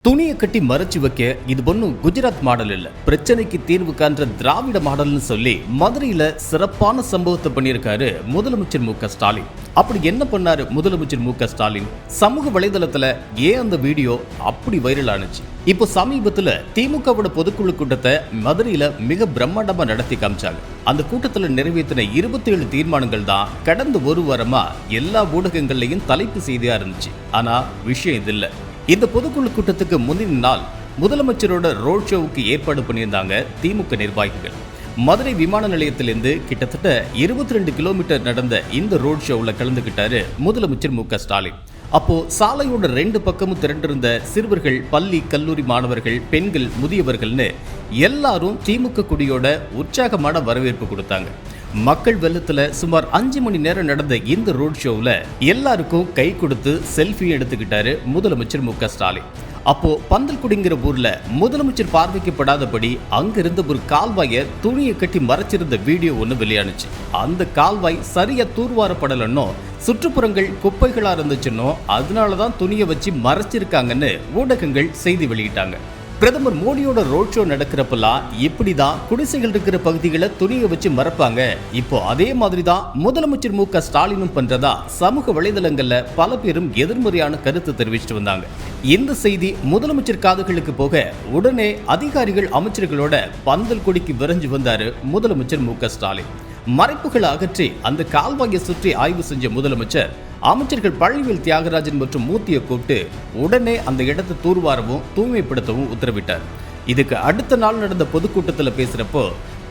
துணியை கட்டி மறைச்சு வைக்க இது ஒன்றும் குஜராத் மாடல் இல்ல, பிரச்சனைக்கு தீர்வு காண்ற திராவிட மாடல்னு சொல்லி மதுரையில சிறப்பான சம்பவத்தை பண்ணியிருக்காரு முதலமைச்சர் மு.க.ஸ்டாலின். அப்படி என்ன பண்ணாரு முதலமைச்சர் மு.க.ஸ்டாலின்? சமூக வலைதளத்துல ஏன் அந்த வீடியோ அப்படி வைரல் ஆனிச்சு? இப்போ சமீபத்துல திமுகவோட பொதுக்குழு கூட்டத்தை மதுரையில மிக பிரம்மாண்டமா நடத்தி காமிச்சாங்க. அந்த கூட்டத்துல நிறைவேற்றின 27 தீர்மானங்கள் தான் கடந்த ஒரு வாரமா எல்லா ஊடகங்கள்லயும் தலைப்பு செய்தியா இருந்துச்சு. ஆனா விஷயம் இது இல்ல. இந்த பொதுக்குழு கூட்டத்துக்கு முந்தின நாள் முதலமைச்சரோட ரோட் ஷோவுக்கு ஏற்பாடு பண்ணியிருந்தாங்க திமுக நிர்வாகிகள். மதுரை விமான நிலையத்திலிருந்து கிட்டத்தட்ட 22 கிலோமீட்டர் நடந்த இந்த ரோட் ஷோவில் கலந்துகிட்டாரு முதலமைச்சர் மு.க.ஸ்டாலின். அப்போ சாலையோட 2 பக்கமும் திரண்டிருந்த சிறுவர்கள், பள்ளி கல்லூரி மாணவர்கள், பெண்கள், முதியவர்கள்னு எல்லாரும் திமுக கொடியோட உற்சாகமான வரவேற்பு கொடுத்தாங்க. மக்கள் வெள்ளத்துல சுமார் 5 மணி நேரம் நடந்த இந்த ரோட் ஷோவில் எல்லாருக்கும் கை கொடுத்து செல்ஃபி எடுத்துக்கிட்டாரு முதலமைச்சர் மு.க.ஸ்டாலின். அப்போ பந்தல்குடிங்கிற ஊர்ல முதலமைச்சர் பார்வைக்கப்படாதபடி அங்க இருந்த ஒரு கால்வாயை துணியை கட்டி மறைச்சிருந்த வீடியோ ஒன்று வெளியானுச்சு. அந்த கால்வாய் சரியா தூர்வாரப்படலன்னோ, சுற்றுப்புறங்கள் குப்பைகளா இருந்துச்சுன்னோ, அதனாலதான் துணியை வச்சு மறைச்சிருக்காங்கன்னு ஊடகங்கள் செய்தி வெளியிட்டாங்க. பிரதமர் மோடியோட ரோட் ஷோ நடக்கிறப்பெல்லாம் இப்படிதான் குடிசைகள் இருக்கிற பகுதிகளை துணியை வச்சு மறைப்பாங்க. இப்போ அதே மாதிரி தான் முதலமைச்சர் மு.க.ஸ்டாலினும் பண்றதா சமூக வலைதளங்கள்ல பல பேரும் எதிர்மறையான கருத்து தெரிவிச்சுட்டு வந்தாங்க. இந்த செய்தி முதலமைச்சர் காதுகளுக்கு போக உடனே அதிகாரிகள், அமைச்சர்களோட பந்தல் கொடிக்கு விரைஞ்சு வந்தாரு முதலமைச்சர் மு.க.ஸ்டாலின். மறைப்புகளை அகற்றி அந்த கால்வாயை சுற்றி ஆய்வு செஞ்ச முதலமைச்சர் அமைச்சர்கள் பழனிவேல் தியாகராஜன் மற்றும் மூர்த்தியை கூப்பிட்டு உடனே அந்த இடத்தை தூர்வாரவும் தூய்மைப்படுத்தவும் உத்தரவிட்டார். இதுக்கு அடுத்த நாள் நடந்த பொதுக்கூட்டத்தில் பேசுறப்போ,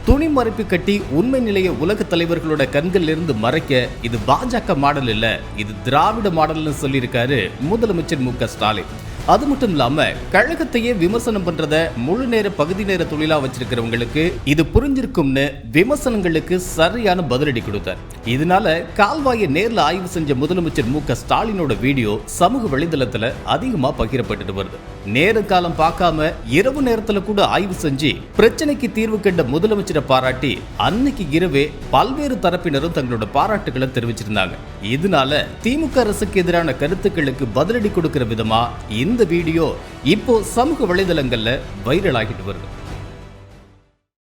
துணி மறைப்பு கட்டி உண்மை நிலையை உலக தலைவர்களோட கண்களில் இருந்து மறைக்க இது பாஜக மாடல் இல்ல, இது திராவிட மாடல்னு சொல்லியிருக்காரு முதலமைச்சர் மு.க.ஸ்டாலின். அது மட்டும் இல்லாம கழகத்தையே விமர்சனம் பண்றத முழு நேர பகுதி நேர தொழிலா வச்சிருக்கிறவங்களுக்கு இது புரிஞ்சிருக்கும்னு விமர்சனங்களுக்கு சரியான பதிலடி கொடுத்தார். இதனால கால்வாயை நேர்ல ஆய்வு செஞ்ச முதலமைச்சர் மு.க.ஸ்டாலினோட வீடியோ சமூக வலைதளத்துல அதிகமா பகிரப்பட்டு வருது. நேர காலம் பார்க்காம இரவு நேரத்துல கூட ஆய்வு செஞ்சு பிரச்சனைக்கு தீர்வு கண்ட முதலமைச்சரை பாராட்டி அன்னைக்கு இரவே பல்வேறு தரப்பினரும் தங்களோட பாராட்டுகளை தெரிவிச்சிருந்தாங்க. இதனால திமுக அரசுக்கு எதிரான கருத்துக்களுக்கு பதிலடி கொடுக்கிற விதமா இந்த வீடியோ இப்போ சமூக வலைதளங்கள்ல வைரல் ஆகிட்டு வருது.